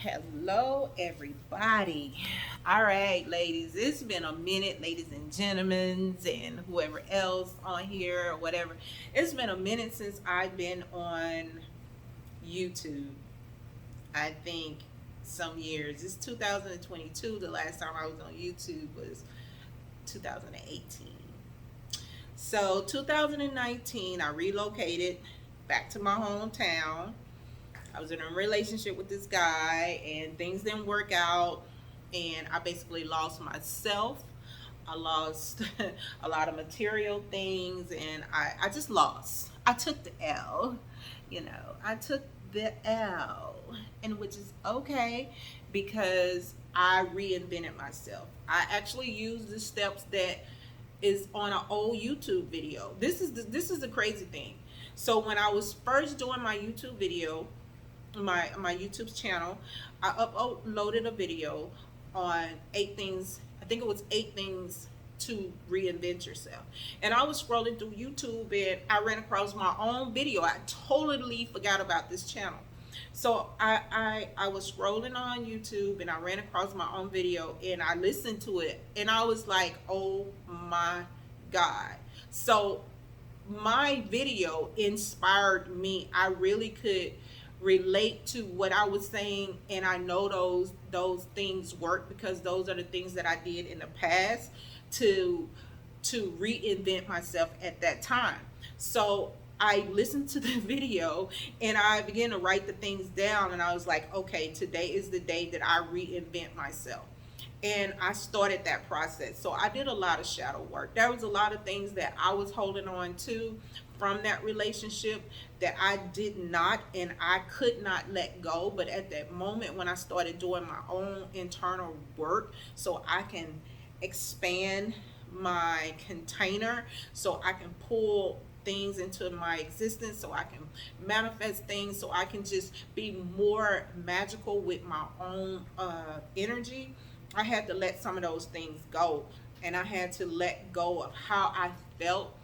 Hello, everybody. All right, ladies, it's been a minute, ladies and gentlemen, and whoever else on here or whatever. It's been a minute since I've been on YouTube. I think some years. It's 2022. The last time I was on YouTube was 2018. So, 2019, I relocated back to my hometown. I was in a relationship with this guy and things didn't work out, and I basically lost myself. I lost a lot of material things, and I just lost. I took the L, I took the L, and which is okay because I reinvented myself. I actually used the steps that is on an old YouTube video. This is the crazy thing. So when I was first doing my YouTube video, my YouTube channel, I uploaded a video on 8 things. I think it was 8 things to reinvent yourself. And I was scrolling through YouTube and I ran across my own video. I totally forgot about this channel. So I was scrolling on YouTube and I ran across my own video and I listened to it and I was like, oh my God. So my video inspired me. I really could relate to what I was saying, and I know those things work because those are the things that I did in the past to reinvent myself at that time. So I listened to the video and I began to write the things down, and I was like, okay, today is the day that I reinvent myself. And I started that process. So I did a lot of shadow work. There was a lot of things that I was holding on to from that relationship that I did not and I could not let go. But at that moment when I started doing my own internal work so I can expand my container, so I can pull things into my existence, so I can manifest things, so I can just be more magical with my own energy, I had to let some of those things go. And I had to let go of how I felt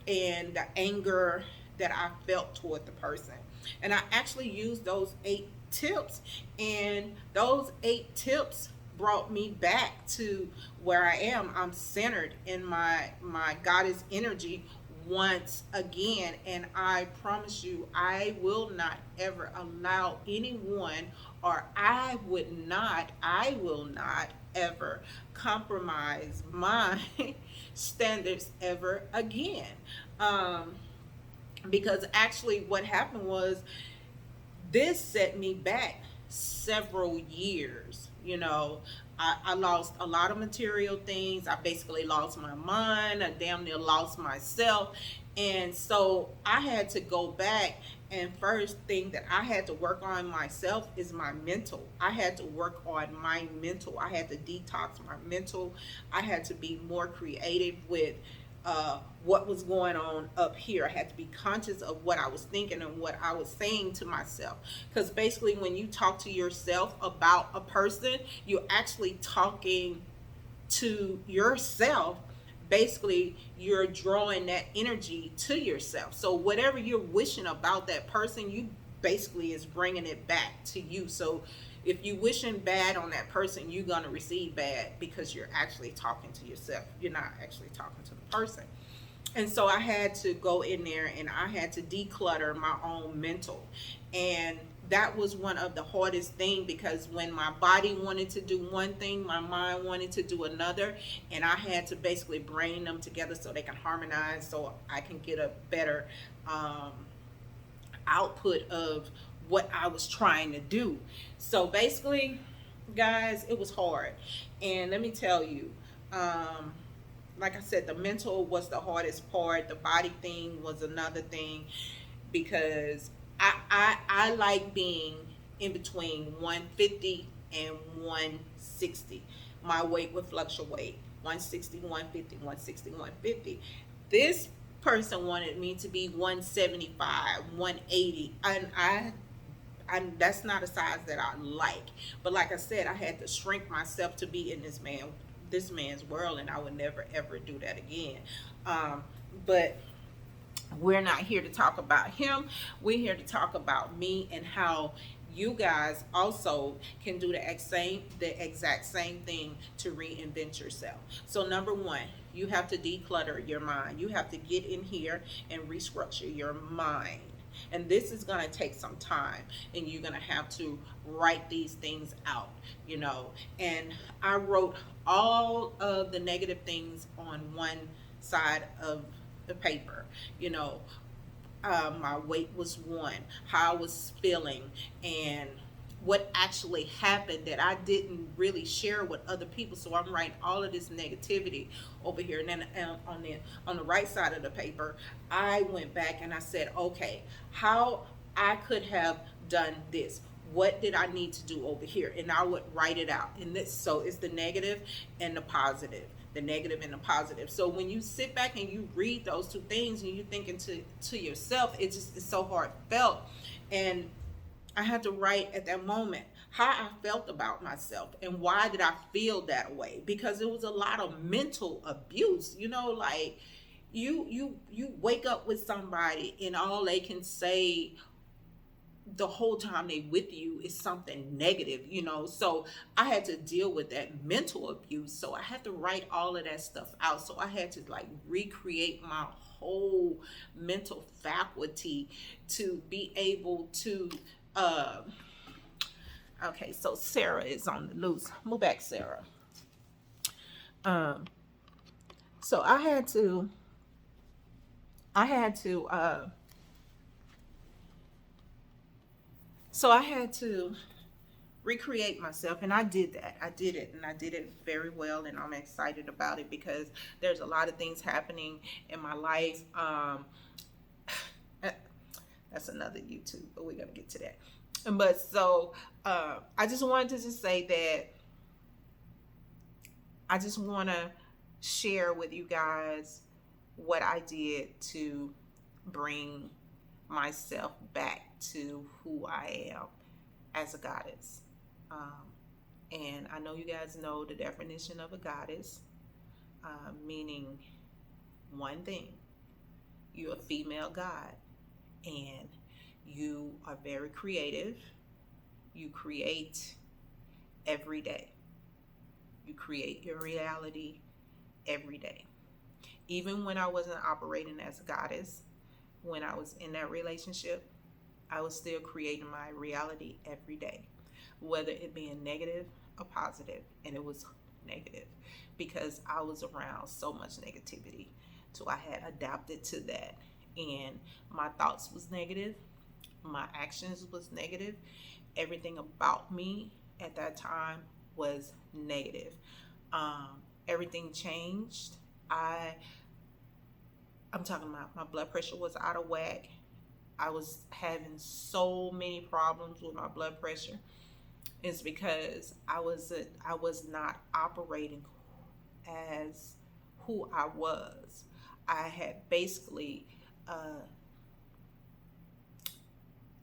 and the anger that I felt toward the person. And I actually used those 8 tips, and those 8 tips brought me back to where I am. I'm centered in my goddess energy once again, and I promise you I will not ever allow anyone, or I will not ever compromise my standards ever again. um because actually what happened was this set me back several years. I lost a lot of material things. I basically lost my mind. I damn near lost myself. And so I had to go back. And first thing that I had to work on myself is my mental. I had to work on my mental. I had to detox my mental. I had to be more creative with what was going on up here. I had to be conscious of what I was thinking and what I was saying to myself. Because basically, when you talk to yourself about a person, you're actually talking to yourself. Basically, you're drawing that energy to yourself. So, whatever you're wishing about that person, you basically is bringing it back to you. So, if you wishing bad on that person, you're going to receive bad because you're actually talking to yourself. You're not actually talking to the person. And so I had to go in there and I had to declutter my own mental. And that was one of the hardest thing, because when my body wanted to do one thing, my mind wanted to do another, and I had to basically bring them together so they can harmonize, so I can get a better um, output of what I was trying to do. So basically, guys, it was hard. And let me tell you, um, like I said, the mental was the hardest part. The body thing was another thing, because I like being in between 150 and 160. My weight would fluctuate 160, 150, 160, 150. This person wanted me to be 175, 180, and that's not a size that I like. But like I said, I had to shrink myself to be in this man's world, and I would never ever do that again. But we're not here to talk about him. We're here to talk about me and how you guys also can do the exact same thing to reinvent yourself. So number one, you have to declutter your mind. You have to get in here and restructure your mind. And this is going to take some time, and you're going to have to write these things out, you know. And I wrote all of the negative things on one side of the paper, you know. My weight was one, how I was feeling, and what actually happened that I didn't really share with other people. So I'm writing all of this negativity over here, and then on the right side of the paper, I went back and I said, okay, how I could have done this. What did I need to do over here? And I would write it out. And this, so it's the negative and the positive, the negative and the positive. So when you sit back and you read those two things and you thinking to yourself, it's so heartfelt. And I had to write at that moment how I felt about myself and why did I feel that way, because it was a lot of mental abuse, you know, like you wake up with somebody and all they can say the whole time they with you is something negative, you know. So I had to deal with that mental abuse, so I had to write all of that stuff out. So I had to like recreate my whole mental faculty to be able to uh okay, so Sarah is on the loose. Move back, Sarah. um so I had to so I had to recreate myself, and I did that. I did it, and I did it very well, and I'm excited about it because there's a lot of things happening in my life. That's another YouTube, but we're gonna get to that. But so I just wanted to just say that I just want to share with you guys what I did to bring myself back to who I am as a goddess. And I know you guys know the definition of a goddess, meaning one thing: you're a female god, and you are very creative. You create every day. You create your reality every day. Even when I wasn't operating as a goddess, when I was in that relationship, I was still creating my reality every day, whether it being negative or positive. And it was negative because I was around so much negativity. So I had adapted to that. And my thoughts was negative. My actions was negative. Everything about me at that time was negative. Everything changed. I'm talking about my blood pressure was out of whack. I was having so many problems with my blood pressure. It's because I was not operating as who I was. I had basically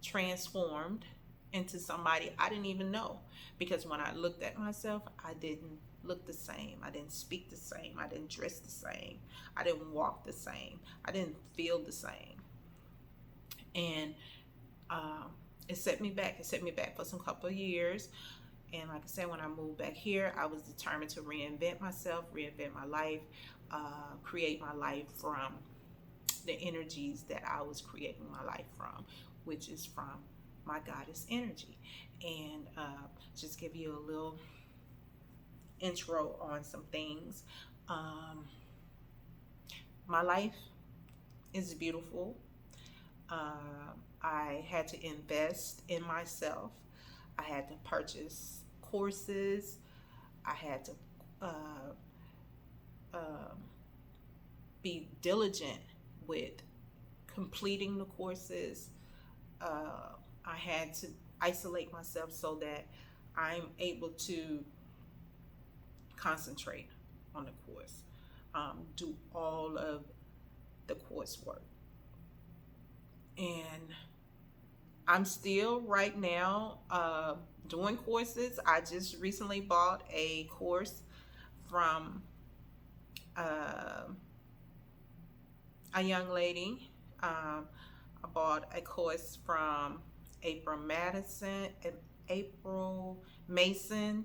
transformed into somebody I didn't even know, because when I looked at myself, I didn't look the same. I didn't speak the same. I didn't dress the same. I didn't walk the same. I didn't feel the same. And it set me back. It set me back for some couple of years. And like I said, when I moved back here, I was determined to reinvent myself, reinvent my life, create my life from the energies that I was creating my life from, which is from my goddess energy. And just give you a little intro on some things. My life is beautiful. I had to invest in myself. I had to purchase courses. I had to be diligent with completing the courses. I had to isolate myself so that I'm able to concentrate on the course, do all of the coursework. And I'm still right now doing courses. I just recently bought a course from a young lady. I bought a course from April Madison, April Mason,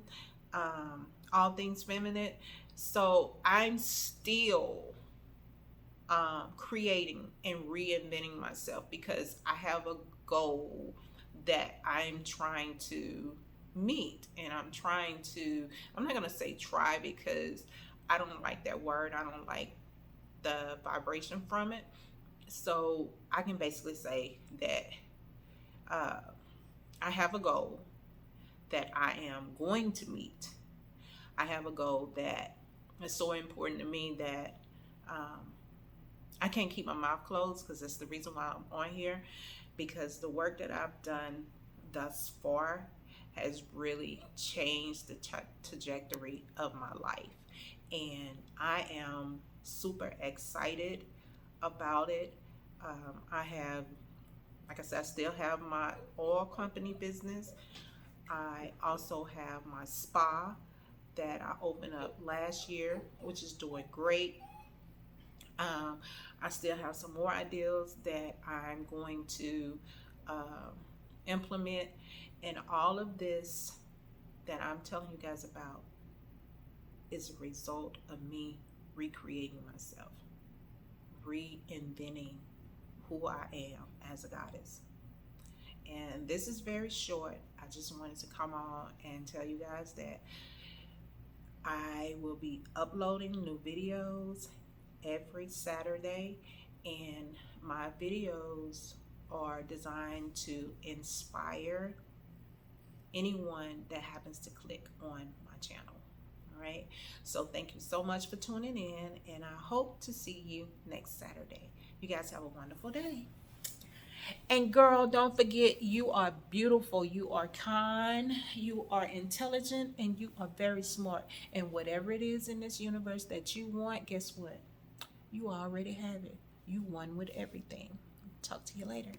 All Things Feminine. So I'm still creating and reinventing myself because I have a goal that I'm trying to meet. And I'm not going to say try because I don't like that word. I don't like the vibration from it. So I can basically say that uh, I have a goal that I am going to meet. I have a goal that is so important to me that um, I can't keep my mouth closed because that's the reason why I'm on here. Because the work that I've done thus far has really changed the trajectory of my life. And I am super excited about it. I have, like I said, I still have my oil company business. I also have my spa that I opened up last year, which is doing great. Um, I still have some more ideas that I'm going to um, implement, and all of this that I'm telling you guys about is a result of me recreating myself, reinventing who I am as a goddess. And this is very short. I just wanted to come on and tell you guys that I will be uploading new videos every Saturday, and my videos are designed to inspire anyone that happens to click on my channel. All right. So thank you so much for tuning in, and I hope to see you next Saturday. You guys have a wonderful day. And girl, don't forget, you are beautiful, you are kind, you are intelligent, and you are very smart. And whatever it is in this universe that you want, guess what? You already have it. You won with everything. Talk to you later.